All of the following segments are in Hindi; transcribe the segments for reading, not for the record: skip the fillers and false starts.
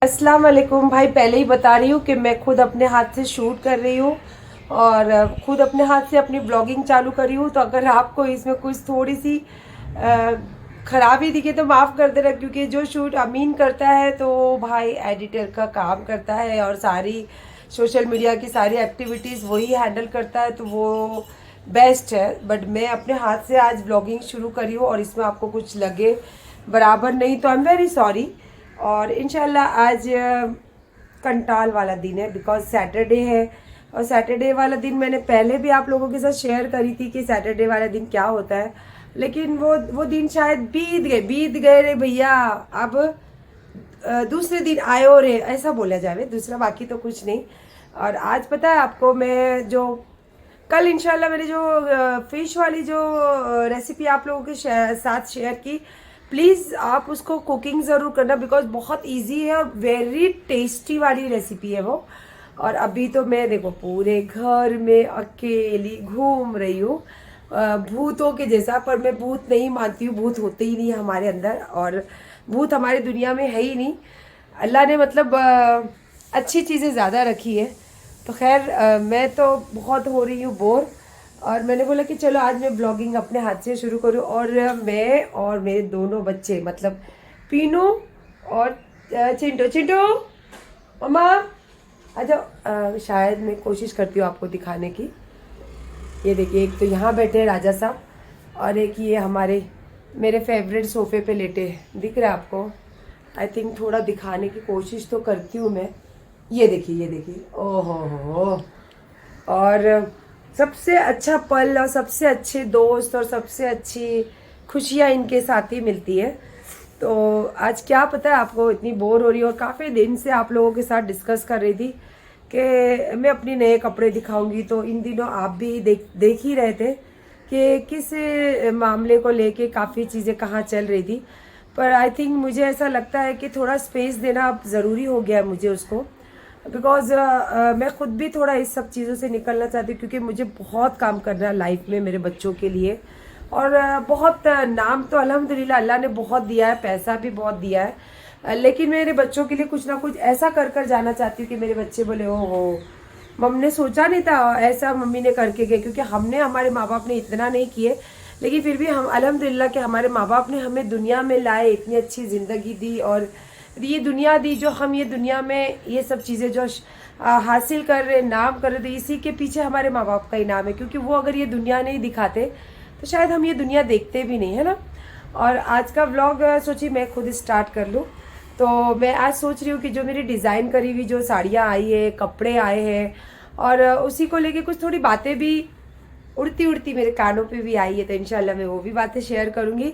अस्सलाम वालेकुम भाई। पहले ही बता रही हूँ कि मैं खुद अपने हाथ से शूट कर रही हूँ और खुद अपने हाथ से अपनी ब्लॉगिंग चालू करी हूँ। तो अगर आपको इसमें कुछ थोड़ी सी खराबी दिखे तो माफ़ कर देना, क्योंकि जो शूट अमीन करता है तो भाई एडिटर का काम करता है और सारी सोशल मीडिया की सारी एक्टिविटीज़ वही हैंडल करता है, तो वो बेस्ट है। बट मैं अपने हाथ से आज ब्लॉगिंग शुरू करी हूँ और इसमें आपको कुछ लगे बराबर नहीं तो आई एम वेरी सॉरी। और इंशाल्लाह आज कंटाल वाला दिन है, बिकॉज सैटरडे है। और सैटरडे वाला दिन मैंने पहले भी आप लोगों के साथ शेयर करी थी कि सैटरडे वाला दिन क्या होता है, लेकिन वो दिन शायद बीत गए रे भैया। अब दूसरे दिन आयो रे, ऐसा बोला जावे, दूसरा बाकी तो कुछ नहीं। और आज पता है आपको, मैं जो कल इंशाल्लाह मैंने जो फिश वाली जो रेसिपी आप लोगों के साथ शेयर की, प्लीज़ आप उसको कुकिंग ज़रूर करना, बिकॉज बहुत इजी है और वेरी टेस्टी वाली रेसिपी है वो। और अभी तो मैं देखो पूरे घर में अकेली घूम रही हूँ भूतों के जैसा, पर मैं भूत नहीं मानती हूँ, भूत होते ही नहीं है हमारे अंदर और भूत हमारी दुनिया में है ही नहीं। अल्लाह ने मतलब अच्छी चीज़ें ज़्यादा रखी है। तो खैर मैं तो बहुत हो रही हूँ बोर, और मैंने बोला कि चलो आज मैं ब्लॉगिंग अपने हाथ से शुरू करूँ। और मैं और मेरे दोनों बच्चे, मतलब पीनू और चिंटू। चिंटू मम्मा आ जाओ। शायद मैं कोशिश करती हूँ आपको दिखाने की। ये देखिए, एक तो यहाँ बैठे हैं राजा साहब और एक ये हमारे मेरे फेवरेट सोफे पे लेटे हैं। दिख रहा है आपको? आई थिंक थोड़ा दिखाने की कोशिश तो करती हूँ मैं। ये देखिए, ये देखिए, ओहो हो। और सबसे अच्छा पल और सबसे अच्छे दोस्त और सबसे अच्छी खुशियाँ इनके साथ ही मिलती है। तो आज क्या पता है आपको, इतनी बोर हो रही है और काफ़ी दिन से आप लोगों के साथ डिस्कस कर रही थी कि मैं अपनी नए कपड़े दिखाऊंगी। तो इन दिनों आप भी देख ही रहे थे कि किस मामले को लेके काफ़ी चीज़ें कहाँ चल रही थी। पर आई थिंक मुझे ऐसा लगता है कि थोड़ा स्पेस देना अब ज़रूरी हो गया है मुझे उसको, बिकॉज मैं खुद भी थोड़ा इस सब चीज़ों से निकलना चाहती हूँ, क्योंकि मुझे बहुत काम करना है लाइफ में मेरे बच्चों के लिए। और बहुत नाम तो अल्हम्दुलिल्लाह अल्लाह ने बहुत दिया है, पैसा भी बहुत दिया है, लेकिन मेरे बच्चों के लिए कुछ ना कुछ ऐसा कर कर जाना चाहती हूँ कि मेरे बच्चे बोले ओ हो मम्मी ने सोचा नहीं था ऐसा मम्मी ने करके गए। क्योंकि हमने, हमारे माँ बाप ने इतना नहीं किए, लेकिन फिर भी हम अल्हम्दुलिल्लाह कि हमारे माँ बाप ने हमें दुनिया में लाए, इतनी अच्छी ज़िंदगी दी और ये दुनिया दी, जो हम ये दुनिया में ये सब चीज़ें जो हासिल कर रहे, नाम कर रहे थे, इसी के पीछे हमारे माँ बाप का ही नाम है। क्योंकि वो अगर ये दुनिया नहीं दिखाते तो शायद हम ये दुनिया देखते भी नहीं, है ना। और आज का व्लॉग सोची मैं खुद स्टार्ट कर लूँ। तो मैं आज सोच रही हूँ कि जो मेरी डिज़ाइन करी हुई जो साड़ियाँ आई है, कपड़े आए हैं, और उसी को लेके कुछ थोड़ी बातें भी उड़ती उड़ती मेरे कानों पे भी आई है, तो इंशाल्लाह मैं वो भी बातें शेयर करूँगी।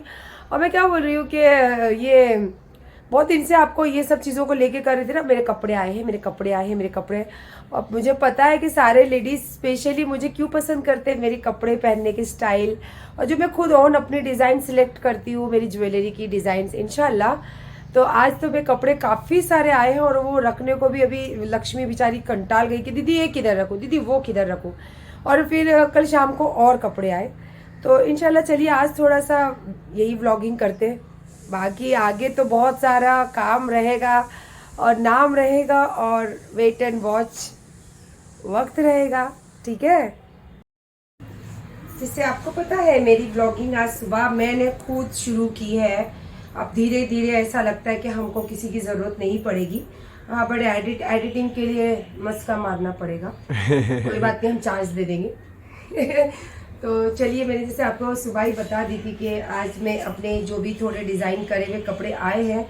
और मैं क्या बोल रही हूँ कि ये बहुत दिन से आपको ये सब चीज़ों को लेके कर रही थी ना, मेरे कपड़े आए हैं, मेरे कपड़े आए हैं, मेरे कपड़े। और मुझे पता है कि सारे लेडीज स्पेशली मुझे क्यों पसंद करते हैं, मेरे कपड़े पहनने के स्टाइल, और जो मैं खुद ओन अपनी डिज़ाइन सिलेक्ट करती हूँ, मेरी ज्वेलरी की डिज़ाइन इंशाल्लाह। तो आज तो मेरे कपड़े काफ़ी सारे आए हैं और वो रखने को भी अभी लक्ष्मी बेचारी कंटाल गई कि दीदी ये किधर रखूँ, दीदी वो किधर रखूँ। और फिर कल शाम को और कपड़े आए। तो इंशाल्लाह चलिए आज थोड़ा सा यही व्लॉगिंग करते हैं, बाकी आगे तो बहुत सारा काम रहेगा और नाम रहेगा और वेट एंड वॉच वक्त रहेगा, ठीक है। जिससे आपको पता है मेरी ब्लॉगिंग आज सुबह मैंने खुद शुरू की है। अब धीरे धीरे ऐसा लगता है कि हमको किसी की ज़रूरत नहीं पड़ेगी। हाँ, बड़े एडिटिंग के लिए मस्का मारना पड़ेगा। कोई बात नहीं, हम चार्ज दे देंगे। तो चलिए, मैंने जैसे आपको सुबह ही बता दी थी कि आज मैं अपने जो भी थोड़े डिज़ाइन करे हुए कपड़े आए हैं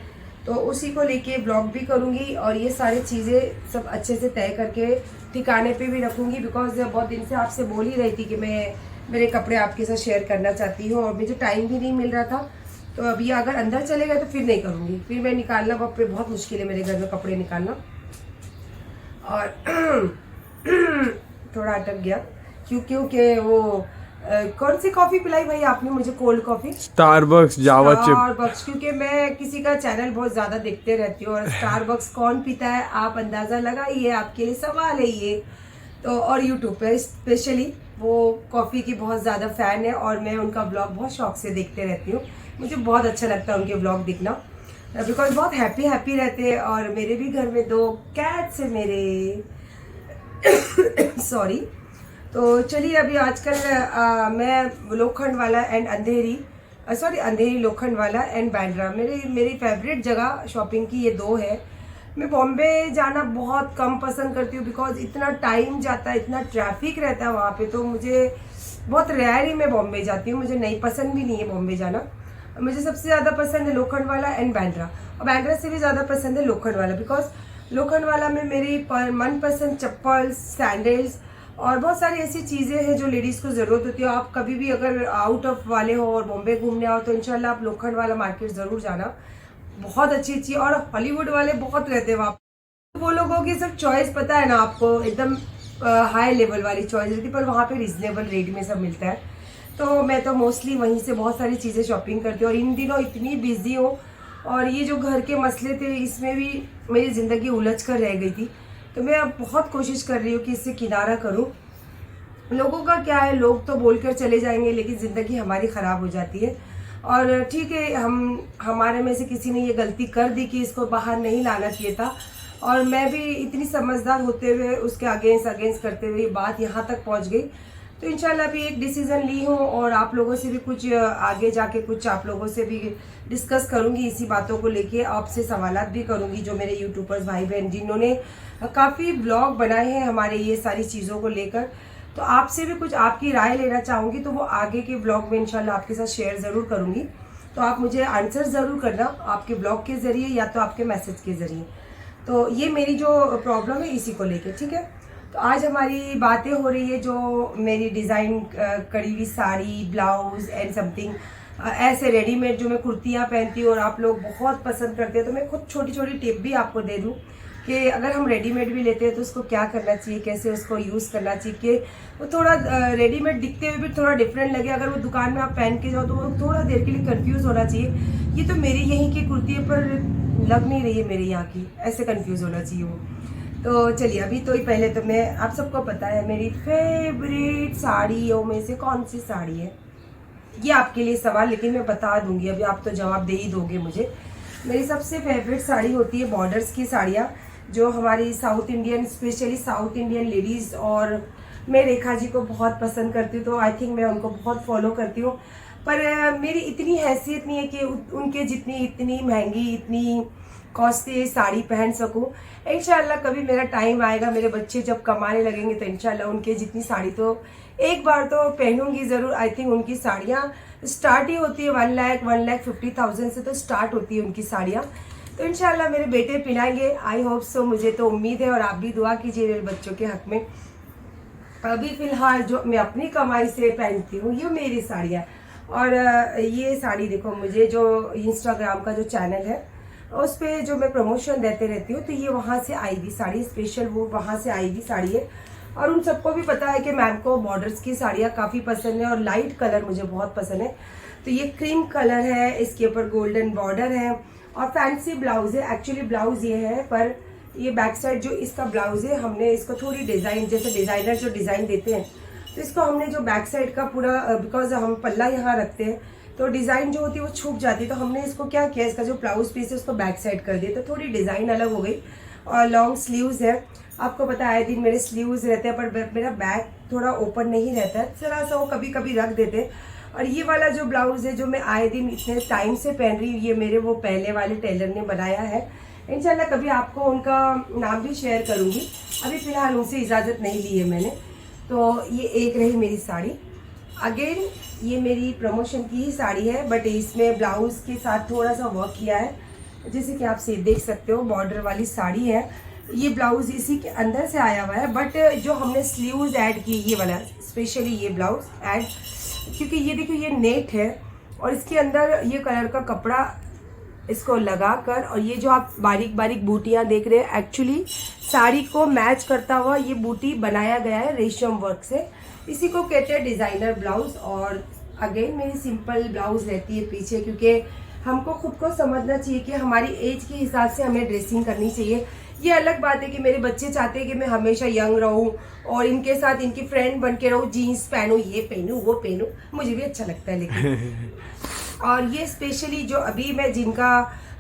तो उसी को लेके ब्लॉग भी करूँगी और ये सारी चीज़ें सब अच्छे से तय करके ठिकाने पे भी रखूँगी। बिकॉज बहुत दिन से आपसे बोल ही रही थी कि मैं मेरे कपड़े आपके साथ शेयर करना चाहती हूँ और मुझे टाइम भी नहीं मिल रहा था। तो अब ये अगर अंदर चले गए तो फिर नहीं करूँगी, फिर मैं निकालना बहुत मुश्किल है मेरे घर में कपड़े निकालना। और थोड़ा अटक गया क्योंकि वो कौन सी कॉफी पिलाई भाई आपने मुझे? कोल्ड कॉफी, स्टारबक्स जावा चिप। स्टारबक्स, क्योंकि मैं किसी का चैनल बहुत ज्यादा देखते रहती हूँ और स्टारबक्स कौन पीता है आप अंदाजा लगाइए, आपके लिए सवाल है ये। तो और यूट्यूब पे स्पेशली वो कॉफ़ी की बहुत ज़्यादा फ़ैन है और मैं उनका ब्लॉग बहुत शौक से देखते रहती हूँ। मुझे बहुत अच्छा लगता है उनके ब्लॉग देखना। बिकॉज बहुत हैप्पी रहते हैं। और मेरे भी घर में 2 कैट्स है मेरे सॉरी। तो चलिए अभी आजकल मैं लोखंड वाला एंड अंधेरी अंधेरी लोखंड वाला एंड बांद्रा मेरी फेवरेट जगह शॉपिंग की ये 2 है। मैं बॉम्बे जाना बहुत कम पसंद करती हूँ बिकॉज इतना टाइम जाता है, इतना ट्रैफिक रहता है वहाँ पे, तो मुझे बहुत रेयर ही मैं बॉम्बे जाती हूँ। मुझे नहीं पसंद भी नहीं है बॉम्बे जाना। मुझे सबसे ज़्यादा पसंद है लोखंड वाला एंड बांद्रा, और बांद्रा से भी ज़्यादा पसंद है लोखंड वाला बिकॉज लोखंड वाला में मेरी मनपसंद चप्पल, सैंडल्स और बहुत सारी ऐसी चीज़ें हैं जो लेडीज़ को ज़रूरत होती है। आप कभी भी अगर आउट ऑफ वाले हो और बॉम्बे घूमने आओ तो इंशाल्लाह आप लोखंड वाला मार्केट ज़रूर जाना। बहुत अच्छी और हॉलीवुड वाले बहुत रहते हैं वहाँ। वो लोगों की सब चॉइस पता है ना आपको, एकदम हाई लेवल वाली चॉइस रहती है, पर वहाँ पे रिजनेबल रेट में सब मिलता है। तो मैं तो मोस्टली वहीं से बहुत सारी चीज़ें शॉपिंग करती हूँ। और इन दिनों इतनी बिजी हूँ और ये जो घर के मसले थे इसमें भी मेरी ज़िंदगी उलझ कर रह गई थी। तो मैं अब बहुत कोशिश कर रही हूँ कि इससे किनारा करूँ। लोगों का क्या है, लोग तो बोलकर चले जाएंगे लेकिन ज़िंदगी हमारी ख़राब हो जाती है। और ठीक है, हमारे में से किसी ने ये गलती कर दी कि इसको बाहर नहीं लाना चाहिए था, और मैं भी इतनी समझदार होते हुए उसके अगेंस्ट करते हुए ये बात यहाँ तक पहुँच गई। तो इंशाल्लाह अभी एक डिसीज़न ली हूँ और आप लोगों से भी कुछ आगे जाके कुछ आप लोगों से भी डिस्कस करूँगी इसी बातों को लेके। आपसे सवालात भी करूँगी जो मेरे यूट्यूबर्स भाई बहन जिन्होंने काफ़ी ब्लॉग बनाए हैं हमारे ये सारी चीज़ों को लेकर, तो आपसे भी कुछ आपकी राय लेना चाहूँगी। तो वो आगे के ब्लॉग में इंशाल्लाह आपके साथ शेयर ज़रूर करूँगी। तो आप मुझे आंसर ज़रूर करना आपके ब्लॉग के ज़रिए या तो आपके मैसेज के ज़रिए। तो ये मेरी जो प्रॉब्लम है इसी को लेके, ठीक है। तो आज हमारी बातें हो रही है जो मेरी डिज़ाइन करी हुई साड़ी, ब्लाउज़ एंड समथिंग ऐसे रेडीमेड जो मैं कुर्तियाँ पहनती हूँ और आप लोग बहुत पसंद करते हैं। तो मैं खुद छोटी छोटी टिप भी आपको दे दूँ कि अगर हम रेडीमेड भी लेते हैं तो उसको क्या करना चाहिए, कैसे उसको यूज़ करना चाहिए कि वो थोड़ा रेडीमेड दिखते हुए भी थोड़ा डिफरेंट लगे। अगर वो दुकान में आप पहन के जाओ तो वो थोड़ा देर के लिए कंफ्यूज होना चाहिए, ये तो मेरी यहीं की कुर्ती है पर लग नहीं रही है मेरे यहाँ की, ऐसे कंफ्यूज होना चाहिए वो। तो चलिए अभी तो पहले तो मैं, आप सबको पता है मेरी फेवरेट साड़ियों में से कौन सी साड़ी है, ये आपके लिए सवाल, लेकिन मैं बता दूंगी अभी, आप तो जवाब दे ही दोगे मुझे। मेरी सबसे फेवरेट साड़ी होती है बॉर्डर्स की साड़ियाँ जो हमारी south Indian, specially south Indian ladies, और मैं रेखा जी को बहुत पसंद करती हूँ तो आई थिंक मैं उनको बहुत फॉलो करती हूँ। पर मेरी इतनी हैसियत नहीं है कि उनके जितनी इतनी महंगी, इतनी कॉस्टली साड़ी पहन सकूं। इंशाल्लाह कभी मेरा टाइम आएगा, मेरे बच्चे जब कमाने लगेंगे तो इंशाल्लाह उनके जितनी साड़ी तो एक बार तो पहनूंगी ज़रूर। आई थिंक उनकी साड़ियाँ स्टार्ट ही होती है 1,50,000 से तो स्टार्ट होती है उनकी साड़ियाँ। तो इंशाल्लाह मेरे बेटे पहनाएंगे, आई होप सो, मुझे तो उम्मीद है। और आप भी दुआ कीजिए मेरे बच्चों के हक में। अभी फ़िलहाल जो मैं अपनी कमाई से पहनती हूँ ये मेरी साड़ियाँ। और ये साड़ी देखो, मुझे जो इंस्टाग्राम का जो चैनल है उस पर जो मैं प्रमोशन देते रहती हूँ तो ये वहाँ से आई हुई साड़ी, स्पेशल वो वहाँ से आई हुई साड़ी है। और उन सबको भी पता है कि मैम को बॉर्डर्स की साड़ियाँ काफ़ी पसंद है और लाइट कलर मुझे बहुत पसंद है। तो ये क्रीम कलर है, इसके ऊपर गोल्डन बॉर्डर है और फैंसी ब्लाउज है। एक्चुअली ब्लाउज ये है, पर ये बैक साइड जो इसका ब्लाउज है हमने इसको थोड़ी डिज़ाइन, जैसे डिज़ाइनर जो डिज़ाइन देते हैं तो इसको हमने जो बैक साइड का पूरा, बिकॉज हम पल्ला यहाँ रखते हैं तो डिज़ाइन जो होती है वो छूट जाती है, तो हमने इसको क्या किया, इसका जो ब्लाउज पीस है उसको बैक साइड कर दिया तो थोड़ी डिज़ाइन अलग हो गई। और लॉन्ग स्लीव्स है, आपको पता है आए दिन मेरे स्लीव्स रहते हैं पर मेरा बैक थोड़ा ओपन नहीं रहता है, जरा सा वो कभी कभी रख देते हैं। और ये वाला जो ब्लाउज़ है जो मैं आए दिन इतने टाइम से पहन रही हूँ, ये मेरे वो पहले वाले टेलर ने बनाया है। इंशाल्लाह कभी आपको उनका नाम भी शेयर करूँगी, अभी फ़िलहाल उनसे इजाज़त नहीं ली है मैंने। तो ये एक रही मेरी साड़ी। अगेन ये मेरी प्रमोशन की ही साड़ी है, बट इसमें ब्लाउज़ के साथ थोड़ा सा वर्क किया है, जैसे कि आप देख सकते हो बॉर्डर वाली साड़ी है। ये ब्लाउज़ इसी के अंदर से आया हुआ है, बट जो हमने स्लीव्स ऐड की ये वाला, स्पेशली ये ब्लाउज़ ऐड, क्योंकि ये देखो ये नेट है और इसके अंदर ये कलर का कपड़ा इसको लगाकर, और ये जो आप बारीक बारीक बूटियाँ देख रहे हैं एक्चुअली साड़ी को मैच करता हुआ ये बूटी बनाया गया है रेशम वर्क से, इसी को कहते हैं डिज़ाइनर ब्लाउज। और अगेन मेरी सिंपल ब्लाउज रहती है पीछे, क्योंकि हमको खुद को समझना चाहिए कि हमारी एज के हिसाब से हमें ड्रेसिंग करनी चाहिए। ये अलग बात है कि मेरे बच्चे चाहते हैं कि मैं हमेशा यंग रहूं और इनके साथ इनकी फ्रेंड बन के रहूं, जीन्स पहनूं, ये पहनूं, वो पहनूं, मुझे भी अच्छा लगता है। लेकिन और ये स्पेशली जो अभी मैं जिनका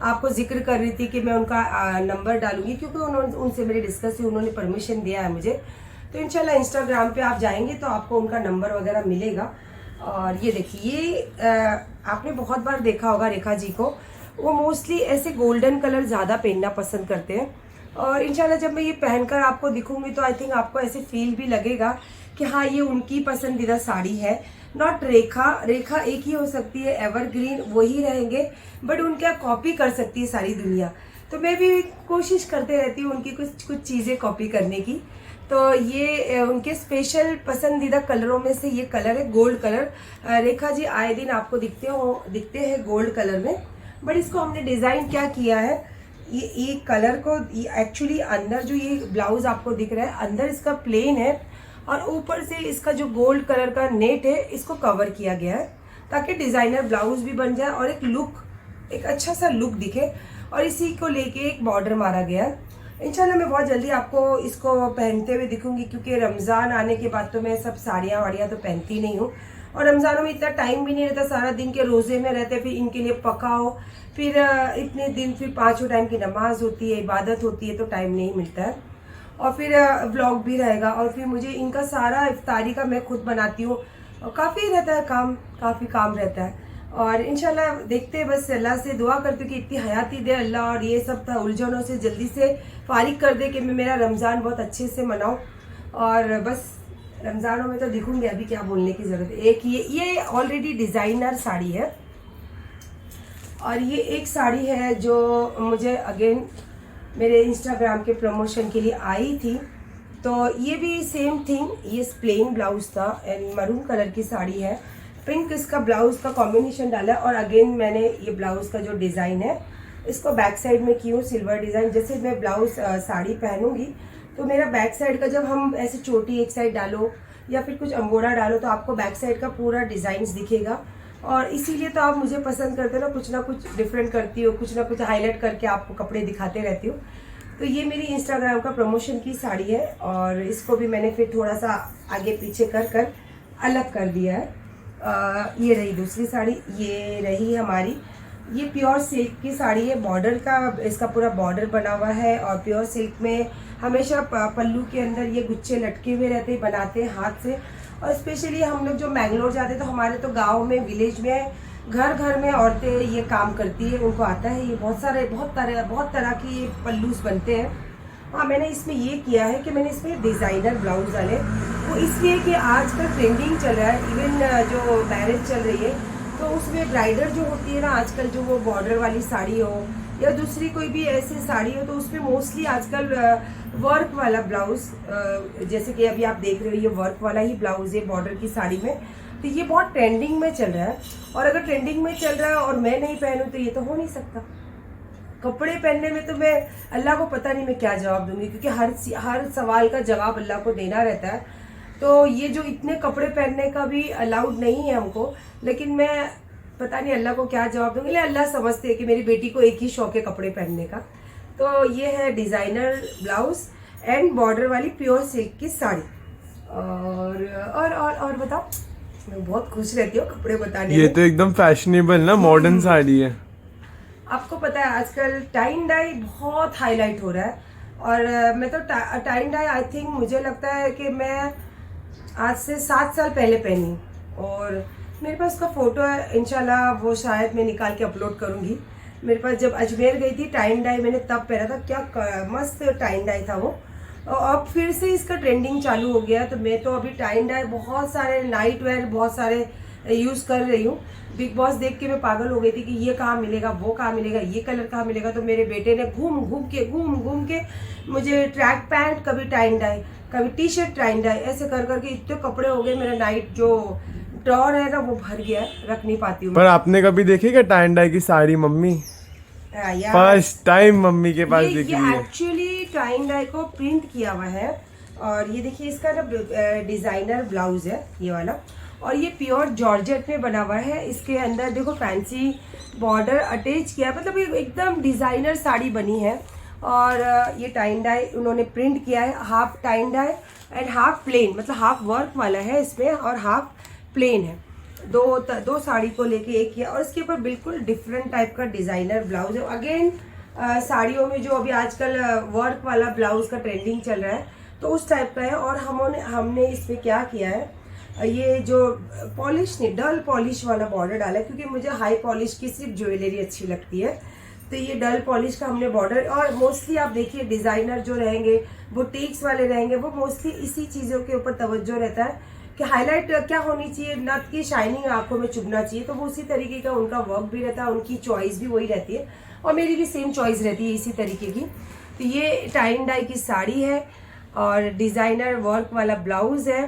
आपको जिक्र कर रही थी कि मैं उनका नंबर डालूंगी, क्योंकि उन्होंने उनसे मेरी डिस्कस हुई, उन्होंने परमिशन दिया है मुझे। तो इंशाल्लाह इंस्टाग्राम पे आप जाएंगे तो आपको उनका नंबर वगैरह मिलेगा। और ये देखिए, ये आपने बहुत बार देखा होगा रेखा जी को, वो मोस्टली ऐसे गोल्डन कलर ज़्यादा पहनना पसंद करते हैं। और इंशाल्लाह जब मैं ये पहनकर आपको दिखूंगी तो आई थिंक आपको ऐसे फील भी लगेगा कि हाँ ये उनकी पसंदीदा साड़ी है। नॉट रेखा, रेखा एक ही हो सकती है, एवरग्रीन वही रहेंगे, बट उनके आप कॉपी कर सकती है सारी दुनिया। तो मैं भी कोशिश करते रहती हूँ उनकी कुछ कुछ चीज़ें कॉपी करने की। तो ये उनके स्पेशल पसंदीदा कलरों में से ये कलर है गोल्ड कलर। रेखा जी आए दिन आपको दिखते हैं गोल्ड कलर में, बट इसको हमने डिज़ाइन क्या किया है, ये कलर को एक्चुअली अंदर जो ये ब्लाउज आपको दिख रहा है अंदर इसका प्लेन है, और ऊपर से इसका जो गोल्ड कलर का नेट है इसको कवर किया गया है ताकि डिज़ाइनर ब्लाउज भी बन जाए और एक लुक, एक अच्छा सा लुक दिखे। और इसी को लेके एक बॉर्डर मारा गया है। इंशाल्लाह मैं बहुत जल्दी आपको इसको पहनते हुए दिखूंगी, क्योंकि रमज़ान आने के बाद तो मैं सब साड़ियाँ वाड़ियाँ तो पहनती नहीं हूँ, और रमज़ानों में इतना टाइम भी नहीं रहता, सारा दिन के रोज़े में रहते, फिर इनके लिए पकाओ, फिर इतने दिन फिर 5 टाइम की नमाज होती है, इबादत होती है, तो टाइम नहीं मिलता है। और फिर व्लॉग भी रहेगा, और फिर मुझे इनका सारा इफ्तारी का मैं खुद बनाती हूँ, और काफ़ी रहता है काम, काफ़ी काम रहता है। और इंशाल्लाह देखते हैं, बस अल्लाह से दुआ करती हूँ कि इतनी हयाती दे अल्लाह, और ये सब था उलझनों से जल्दी से फारिग कर दे कि मैं मेरा रमज़ान बहुत अच्छे से मनाऊँ। और बस रमज़ानों में तो दिखूंगी, अभी क्या बोलने की ज़रूरत है। एक ये ऑलरेडी डिज़ाइनर साड़ी है, और ये एक साड़ी है जो मुझे अगेन मेरे इंस्टाग्राम के प्रमोशन के लिए आई थी। तो ये भी सेम थिंग, ये प्लेन ब्लाउज था एंड मरून कलर की साड़ी है, पिंक इसका ब्लाउज का कॉम्बिनेशन डाला है। और अगेन मैंने ये ब्लाउज का जो डिज़ाइन है इसको बैक साइड में की हूँ सिल्वर डिज़ाइन। जैसे मैं ब्लाउज साड़ी पहनूंगी तो मेरा बैक साइड का, जब हम ऐसे चोटी एक साइड डालो या फिर कुछ अंगोरा डालो तो आपको बैक साइड का पूरा डिज़ाइन दिखेगा। और इसीलिए तो आप मुझे पसंद करते हो ना कुछ डिफरेंट करती हो, कुछ ना कुछ हाईलाइट करके आपको कपड़े दिखाते रहती हो। तो ये मेरी इंस्टाग्राम का प्रमोशन की साड़ी है, और इसको भी मैंने फिर थोड़ा सा आगे पीछे कर अलग कर दिया है। ये रही दूसरी साड़ी, ये रही हमारी, ये प्योर सिल्क की साड़ी है, बॉर्डर का इसका पूरा बॉर्डर बना हुआ है। और प्योर सिल्क में हमेशा पल्लू के अंदर ये गुच्छे लटके हुए रहते हैं, बनाते हैं हाथ से। और स्पेशली हम लोग जो मैंगलोर जाते हैं तो हमारे तो गांव में, विलेज में घर घर में औरतें ये काम करती है, उनको आता है। ये बहुत तरह की ये पल्लूस बनते हैं। हाँ, मैंने इसमें ये किया है कि मैंने इसमें डिज़ाइनर ब्लाउज डाले, वो इसलिए कि आजकल ट्रेंडिंग चल रहा है, इवन जो मैरिज चल रही है तो उसमें ब्राइडल जो होती है ना आजकल, जो वो बॉर्डर वाली साड़ी हो या दूसरी कोई भी ऐसी साड़ी हो, तो उसमें मोस्टली आजकल वर्क वाला ब्लाउज, जैसे कि अभी आप देख रहे हो ये वर्क वाला ही ब्लाउज है बॉर्डर की साड़ी में। तो ये बहुत ट्रेंडिंग में चल रहा है, और अगर ट्रेंडिंग में चल रहा है और मैं नहीं पहनूं तो ये तो हो नहीं सकता। कपड़े पहनने में तो मैं अल्लाह को पता नहीं मैं क्या जवाब दूंगी, क्योंकि हर सवाल का जवाब अल्लाह को देना रहता है। तो ये जो इतने कपड़े पहनने का भी अलाउड नहीं है हमको, लेकिन मैं पता नहीं अल्लाह को क्या जवाब दूंगी। लेकिन अल्लाह समझते हैं कि मेरी बेटी को एक ही शौक है कपड़े पहनने का। तो ये है डिज़ाइनर ब्लाउज एंड बॉर्डर वाली प्योर सिल्क की साड़ी। और बताओ, मैं बहुत खुश रहती हूँ कपड़े बताने ये में। तो एकदम फैशनेबल ना मॉडर्न साड़ी है। आपको पता है आजकल टाइन डाई बहुत हाईलाइट हो रहा है, और मैं तो टाइन डाई आई थिंक मुझे लगता है कि मैं आज से 7 साल पहले पहनी, और मेरे पास उसका फ़ोटो है, इंशाल्लाह वो शायद मैं निकाल के अपलोड करूँगी। मेरे पास जब अजमेर गई थी टाइन डाई मैंने तब पहना था, क्या मस्त टाइन डाई था वो। और अब फिर से इसका ट्रेंडिंग चालू हो गया, तो मैं तो अभी टाइन डाई बहुत सारे नाइट वेयर बहुत सारे यूज़ कर रही हूँ। बिग बॉस देख के मैं पागल हो गई थी कि ये कहाँ मिलेगा, वो कहाँ मिलेगा, ये कलर कहाँ मिलेगा। तो मेरे बेटे ने घूम घूम के मुझे ट्रैक पैंट, कभी टाइन डाई, कभी टी शर्ट टाइन डाई, ऐसे कर करके इतने कपड़े हो गए। मेरा नाइट जो ड्रॉर है ना वो भर गया, रख नहीं पाती हूँ। पर आपने कभी देखी क्या टाइन डाई की sari mummy? First time mummy के पास दिखी है। एक्चुअली टाइन डाई को प्रिंट किया हुआ है, और ये देखिए इसका ना डिज़ाइनर ब्लाउज है ये वाला, और ये प्योर जॉर्जेट में बना हुआ है। इसके अंदर देखो फैंसी बॉर्डर अटैच किया, मतलब ये एकदम डिज़ाइनर साड़ी बनी है। और ये टाइन डाई उन्होंने प्रिंट किया है, हाफ टाइन डाई एंड हाफ प्लेन, मतलब हाफ वर्क वाला है इसमें और हाफ प्लेन है। दो साड़ी को लेके एक किया, और इसके ऊपर बिल्कुल डिफरेंट टाइप का डिजाइनर ब्लाउज है। अगेन साड़ियों में जो अभी आजकल वर्क वाला ब्लाउज का ट्रेंडिंग चल रहा है, तो उस टाइप का है। और हमने इसमें क्या किया है, ये जो पॉलिश नहीं, डल पॉलिश वाला बॉर्डर डाला है, क्योंकि मुझे हाई पॉलिश की सिर्फ ज्वेलरी अच्छी लगती है। तो ये डल पॉलिश का हमने बॉर्डर, और मोस्टली आप देखिए डिजाइनर जो रहेंगे, बुटीक्स वाले रहेंगे, वो मोस्टली इसी चीज़ों के ऊपर तवज्जो रहता है कि हाईलाइट क्या होनी चाहिए, नथ की शाइनिंग आंखों में चुभना चाहिए। तो वो उसी तरीके का उनका वर्क भी रहता है, उनकी चॉइस भी वही रहती है, और मेरी भी सेम चॉइस रहती है इसी तरीके की। तो ये टाई एंड डाई की साड़ी है, और डिज़ाइनर वर्क वाला ब्लाउज है,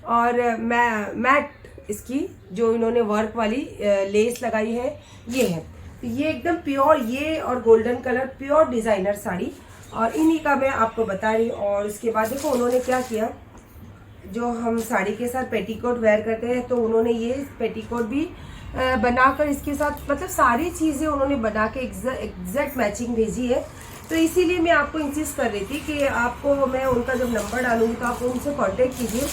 और मैट इसकी जो इन्होंने वर्क वाली लेस लगाई है ये है। तो ये एकदम प्योर, ये और golden colour pure designer sari, और इन्हीं का मैं आपको बता रही हूँ। और उसके बाद देखो उन्होंने क्या किया, जो हम साड़ी के साथ पेटीकोट वेयर करते हैं, तो उन्होंने ये पेटीकोट भी बनाकर इसके साथ, मतलब सारी चीज़ें उन्होंने बना के एग्जैक्ट मैचिंग भेजी है। तो इसीलिए मैं आपको इंसिस्ट कर रही थी कि आपको मैं उनका जब नंबर डालूंगी तो आप उनसे कांटेक्ट कीजिए।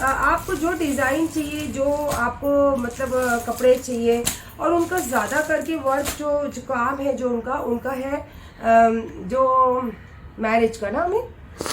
आपको जो डिज़ाइन चाहिए, जो आपको मतलब कपड़े चाहिए, और उनका ज़्यादा करके वर्क जो काम है जो उनका है जो मैरिज का ना, हमें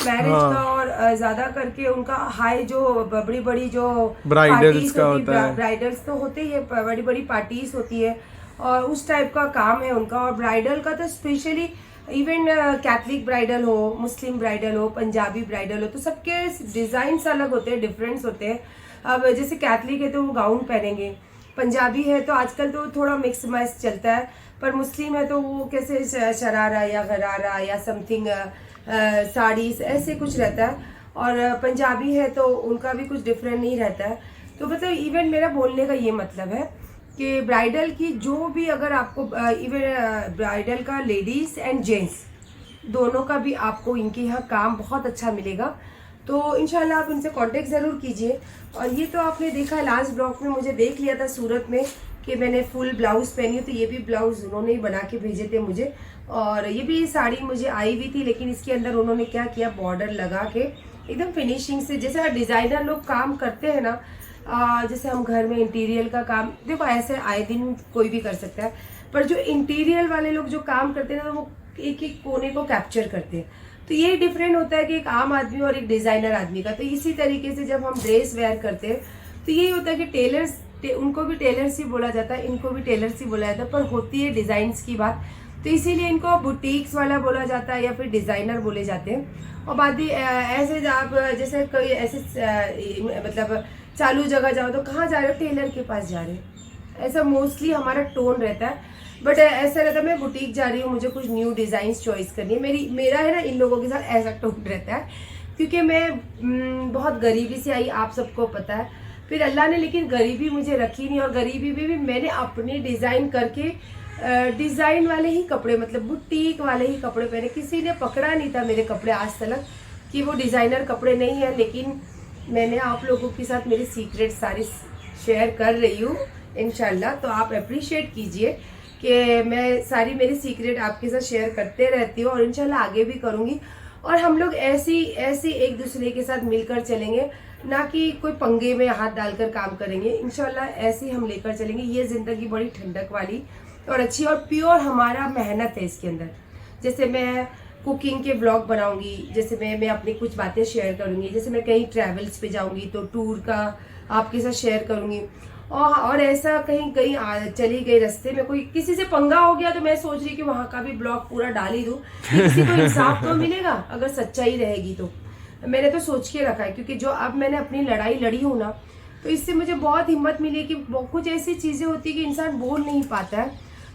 मैरिज का, और ज़्यादा करके उनका हाई जो बड़ी बड़ी जो ब्राइडल्स का होता है, ब्राइडल्स तो होते ही है, बड़ी बड़ी पार्टीज होती है, और उस टाइप का काम है उनका। और ब्राइडल का तो स्पेशली इवन कैथलिक ब्राइडल हो, मुस्लिम ब्राइडल हो, पंजाबी ब्राइडल हो, तो सबके डिज़ाइंस अलग होते हैं, डिफरेंस होते हैं। अब जैसे कैथलिक है तो वो गाउन पहनेंगे, पंजाबी है तो आजकल तो थोड़ा मिक्स मैच चलता है, पर मुस्लिम है तो वो कैसे शरारा या गरारा या समथिंग साड़ी ऐसे कुछ रहता है, और पंजाबी है तो उनका भी कुछ डिफरेंट नहीं रहता है। तो मतलब इवन मेरा बोलने का ये मतलब है कि ब्राइडल की जो भी, अगर आपको इवन ब्राइडल का लेडीज़ एंड जेंट्स दोनों का भी आपको इनके यहाँ काम बहुत अच्छा मिलेगा। तो इंशाल्लाह आप इनसे कांटेक्ट ज़रूर कीजिए। और ये तो आपने देखा लास्ट ब्लॉग में, मुझे देख लिया था सूरत में कि मैंने फुल ब्लाउज़ पहनी हूँ, तो ये भी ब्लाउज़ उन्होंने ही बना के भेजे थे मुझे। और ये भी साड़ी मुझे आई हुई थी, लेकिन इसके अंदर उन्होंने क्या किया, बॉर्डर लगा के एकदम फिनिशिंग से, जैसे डिज़ाइनर लोग काम करते हैं ना, जैसे हम घर में इंटीरियर का काम, देखो ऐसे आए दिन कोई भी कर सकता है, पर जो इंटीरियर वाले लोग जो काम करते हैं ना, वो एक एक कोने को कैप्चर करते हैं। तो ये डिफरेंट होता है कि एक आम आदमी और एक डिज़ाइनर आदमी का। तो इसी तरीके से जब हम ड्रेस वेयर करते हैं तो यही होता है कि टेलर्स, उनको भी टेलर्स ही बोला जाता है, इनको भी टेलर्स ही बोला जाता है, पर होती है डिज़ाइंस की बात, तो इसीलिए इनको बुटीक्स वाला बोला जाता है या फिर डिज़ाइनर बोले जाते हैं। और बात भी ऐसे आप जैसे कोई ऐसे मतलब चालू जगह जाओ तो कहाँ जा रहे हो, टेलर के पास जा रहे हो, ऐसा मोस्टली हमारा टोन रहता है। बट ऐसा रहता है मैं बुटीक जा रही हूँ, मुझे कुछ न्यू डिज़ाइन चॉइस करनी है, मेरा है ना इन लोगों के साथ ऐसा टोन रहता है, क्योंकि मैं बहुत गरीबी से आई, आप सबको पता है। फिर अल्लाह ने लेकिन गरीबी मुझे रखी नहीं, और गरीबी में भी मैंने अपनी डिज़ाइन करके डिज़ाइन वाले ही कपड़े, मतलब बुटीक वाले ही कपड़े पहने। किसी ने पकड़ा नहीं था मेरे कपड़े आज तक कि वो डिज़ाइनर कपड़े नहीं है, लेकिन मैंने आप लोगों के साथ मेरी सीक्रेट सारी शेयर कर रही हूँ इंशाल्लाह। तो आप अप्रिशिएट कीजिए कि मैं सारी मेरी सीक्रेट आपके साथ शेयर करते रहती हूँ, और इंशाल्लाह आगे भी करूँगी। और हम लोग ऐसी एक दूसरे के साथ मिलकर चलेंगे, ना कि कोई पंगे में हाथ डालकर काम करेंगे। इंशाल्लाह ऐसे हम लेकर चलेंगे। ये ज़िंदगी बड़ी ठंडक वाली और अच्छी और प्योर हमारा मेहनत है इसके अंदर। जैसे मैं कुकिंग के ब्लॉग बनाऊंगी, जैसे मैं अपनी कुछ बातें शेयर करूंगी, जैसे मैं कहीं ट्रैवल्स पे जाऊंगी तो टूर का आपके साथ शेयर करूंगी। और ऐसा कहीं चली गई रास्ते में कोई किसी से पंगा हो गया तो मैं सोच रही कि वहां का भी ब्लॉग पूरा डाल ही दूं, किसी को इंसाफ तो मिलेगा अगर सच्चाई रहेगी तो। मैंने तो सोच के रखा है, क्योंकि जो अब मैंने अपनी लड़ाई लड़ी हूँ ना, तो इससे मुझे बहुत हिम्मत मिली कि कुछ ऐसी चीजें होती है कि इंसान बोल नहीं पाता है,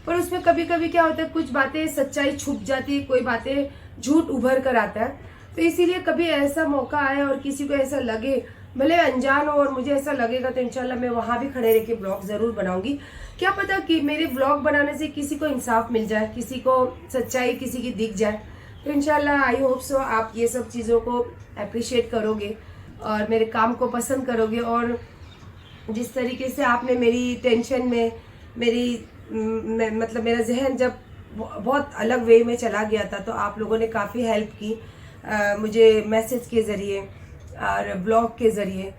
पर उसमें कभी कभी क्या होता है, कुछ बातें सच्चाई छुप जाती है, कोई बातें झूठ उभर कर आता है। तो इसीलिए कभी ऐसा मौका आए और किसी को ऐसा लगे, भले अनजान हो और मुझे ऐसा लगेगा, तो इंशाल्लाह मैं वहां भी खड़े रह के ब्लॉग जरूर बनाऊंगी। क्या पता कि मेरे ब्लॉग बनाने से किसी को इंसाफ मिल जाए, किसी को सच्चाई किसी की दिख जाए। तो इंशाल्लाह आई होप सो आप ये सब चीज़ों को अप्रिशिएट करोगे और मेरे काम को पसंद करोगे। और जिस तरीके से आपने मेरी टेंशन में मतलब मेरा जहन जब बहुत अलग वे में चला गया था, तो आप लोगों ने काफ़ी हेल्प की मुझे मैसेज के ज़रिए और ब्लॉग के ज़रिए।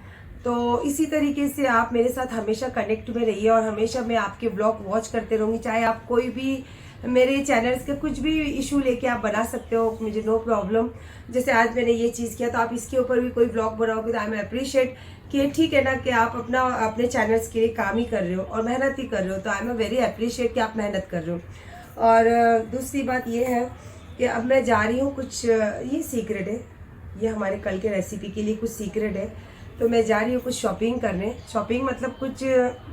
तो इसी तरीके से आप मेरे साथ हमेशा कनेक्ट में रहिए और हमेशा मैं आपके ब्लॉग वॉच करते रहूँगी। चाहे आप कोई भी मेरे चैनल्स के कुछ भी इशू लेके आप बना सकते हो, मुझे नो प्रॉब्लम। जैसे आज मैंने ये चीज़ किया तो आप इसके ऊपर भी कोई ब्लॉग बनाओगे तो आई एम अप्रिशिएट कि ठीक है ना कि आप अपने चैनल्स के लिए काम ही कर रहे हो और मेहनत ही कर रहे हो, तो आई एम वेरी अप्रिशिएट कि आप मेहनत कर रहे हो। और दूसरी बात ये है कि अब मैं जा रही हूँ, कुछ ये सीक्रेट है, ये हमारे कल के रेसिपी के लिए कुछ सीक्रेट है। तो मैं जा रही हूँ कुछ शॉपिंग करने, शॉपिंग मतलब कुछ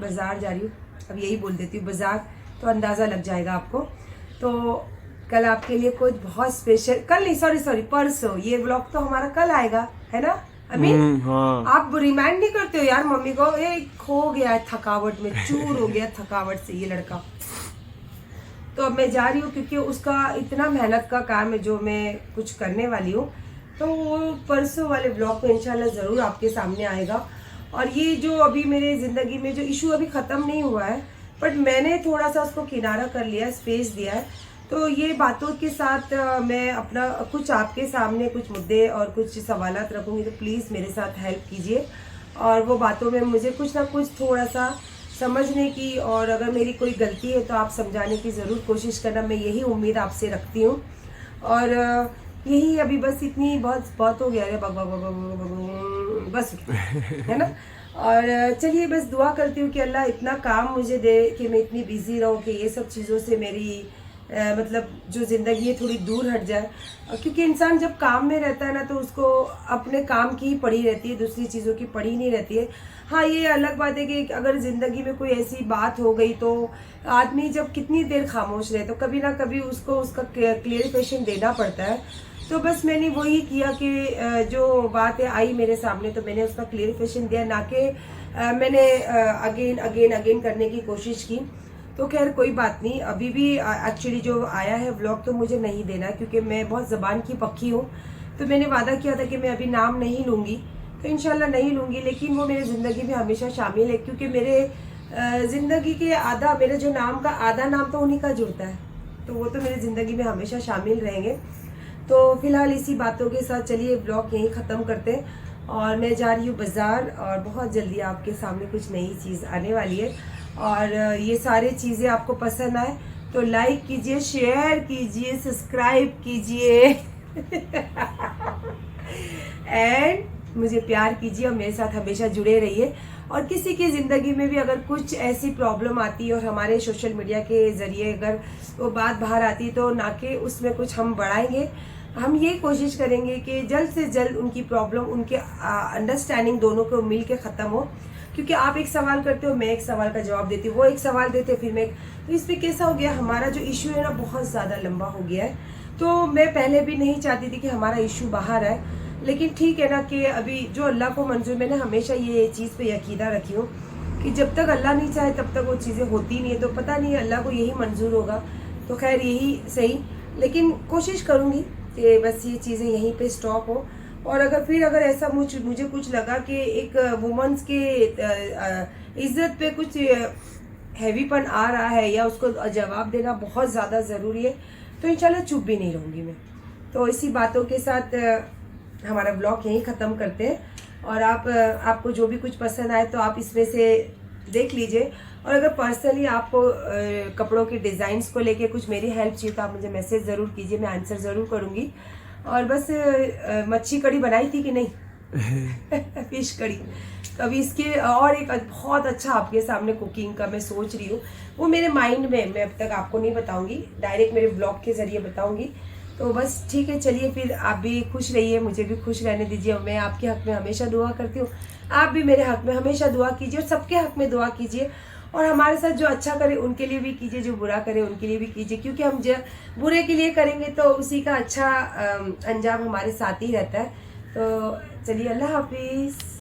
बाज़ार जा रही हूँ, अब यही बोल देती हूँ बाज़ार, तो अंदाज़ा लग जाएगा आपको। तो कल आपके लिए कुछ बहुत स्पेशल, कल नहीं सॉरी परसों, ये व्लॉग तो हमारा कल आएगा है ना अमीन? हाँ। आप रिमाइंड नहीं करते हो यार मम्मी को, ये खो गया है थकावट में, चूर हो गया थकावट से ये लड़का। तो अब मैं जा रही हूँ क्योंकि उसका इतना मेहनत का काम है जो मैं कुछ करने वाली हूँ, तो वो परसों वाले ब्लॉग में इंशाल्लाह ज़रूर आपके सामने आएगा। और ये जो अभी मेरे ज़िंदगी में जो इशू अभी ख़त्म नहीं हुआ है, बट मैंने थोड़ा सा उसको किनारा कर लिया, स्पेस दिया है। तो ये बातों के साथ मैं अपना कुछ आपके सामने कुछ मुद्दे और कुछ सवालात रखूँगी, तो प्लीज़ मेरे साथ हेल्प कीजिए। और वो बातों में मुझे कुछ ना कुछ थोड़ा सा समझने की, और अगर मेरी कोई गलती है तो आप समझाने की ज़रूर कोशिश करना, मैं यही उम्मीद आपसे रखती हूँ। और यही अभी बस इतनी बहुत हो गया है, बस है ना। और चलिए बस दुआ करती हूँ कि अल्लाह इतना काम मुझे दे कि मैं इतनी बिजी रहूँ कि ये सब चीज़ों से मेरी मतलब जो ज़िंदगी है थोड़ी दूर हट जाए। क्योंकि इंसान जब काम में रहता है ना तो उसको अपने काम की ही पड़ी रहती है, दूसरी चीज़ों की पड़ी नहीं रहती है। हाँ, ये अलग बात है कि अगर ज़िंदगी में कोई ऐसी बात हो गई तो आदमी जब कितनी देर खामोश रहे तो कभी ना कभी उसको उसका क्लियरिफिकेशन देना पड़ता है। तो बस मैंने वही किया कि जो बात है आई मेरे सामने तो मैंने उसका क्लियरिफिकेशन दिया, ना कि मैंने अगेन करने की कोशिश की। तो खैर कोई बात नहीं, अभी भी एक्चुअली जो आया है व्लॉग तो मुझे नहीं देना क्योंकि मैं बहुत ज़बान की पक्की हूँ। तो मैंने वादा किया था कि मैं अभी नाम नहीं लूँगी, तो इंशाल्लाह नहीं लूँगी, लेकिन वो मेरे ज़िंदगी में हमेशा शामिल है क्योंकि मेरे ज़िंदगी के आधा, मेरे जो नाम का आधा नाम तो उन्हीं का जुड़ता है, तो वो तो मेरी ज़िंदगी में हमेशा शामिल रहेंगे। तो फिलहाल इसी बातों के साथ चलिए ब्लॉग यहीं ख़त्म करते हैं और मैं जा रही हूँ बाज़ार, और बहुत जल्दी आपके सामने कुछ नई चीज़ आने वाली है। और ये सारी चीज़ें आपको पसंद आए तो लाइक कीजिए, शेयर कीजिए, सब्सक्राइब कीजिए एंड मुझे प्यार कीजिए और मेरे साथ हमेशा जुड़े रहिए। और किसी की ज़िंदगी में भी अगर कुछ ऐसी प्रॉब्लम आती है और हमारे सोशल मीडिया के ज़रिए अगर वो बात बाहर आती है तो ना कि उसमें कुछ हम बढ़ाएंगे, हम ये कोशिश करेंगे कि जल्द से जल्द उनकी प्रॉब्लम, उनके अंडरस्टैंडिंग दोनों को मिल के ख़त्म हो। क्योंकि आप एक सवाल करते हो, मैं एक सवाल का जवाब देती हूँ, वो एक सवाल देते फिर मैं, तो इसमें कैसा हो गया, हमारा जो इशू है ना बहुत ज़्यादा लंबा हो गया है। तो मैं पहले भी नहीं चाहती थी कि हमारा इशू बाहर आए, लेकिन ठीक है ना कि अभी जो अल्लाह को मंजूर, मैंने हमेशा ये चीज़ पे यकीदा रखी हूँ कि जब तक अल्लाह नहीं चाहे तब तक वो चीज़ें होती नहीं है। तो पता नहीं अल्लाह को यही मंजूर होगा, तो खैर यही सही, लेकिन कोशिश करूँगी कि बस ये चीज़ें यहीं पे स्टॉप हो। और अगर ऐसा मुझे कुछ लगा कि एक वुमेन्स के इज्जत पे कुछ हैवीपन आ रहा है या उसको जवाब देना बहुत ज़्यादा ज़रूरी है, तो इंशाल्लाह चुप भी नहीं रहूँगी मैं। तो इसी बातों के साथ हमारा ब्लॉग यहीं ख़त्म करते हैं। और आपको जो भी कुछ पसंद आए तो आप इसमें से देख लीजिए। और अगर पर्सनली आपको कपड़ों के डिज़ाइंस को लेके कुछ मेरी हेल्प चाहिए तो आप मुझे मैसेज ज़रूर कीजिए, मैं आंसर ज़रूर करूँगी। और बस मच्छी कड़ी बनाई थी कि नहीं फिश कड़ी, तो अभी इसके और एक बहुत अच्छा आपके सामने कुकिंग का मैं सोच रही हूँ, वो मेरे माइंड में, मैं अब तक आपको नहीं बताऊँगी, डायरेक्ट मेरे ब्लॉग के ज़रिए बताऊँगी। तो बस ठीक है, चलिए फिर आप भी खुश रहिए, मुझे भी खुश रहने दीजिए। मैं आपके हक़ में हमेशा दुआ करती हूँ, आप भी मेरे हक़ में हमेशा दुआ कीजिए और सबके हक़ में दुआ कीजिए। और हमारे साथ जो अच्छा करे उनके लिए भी कीजिए, जो बुरा करे उनके लिए भी कीजिए, क्योंकि हम जो बुरे के लिए करेंगे तो उसी का अच्छा अंजाम हमारे साथ ही रहता है। तो चलिए, अल्लाह हाफिज़।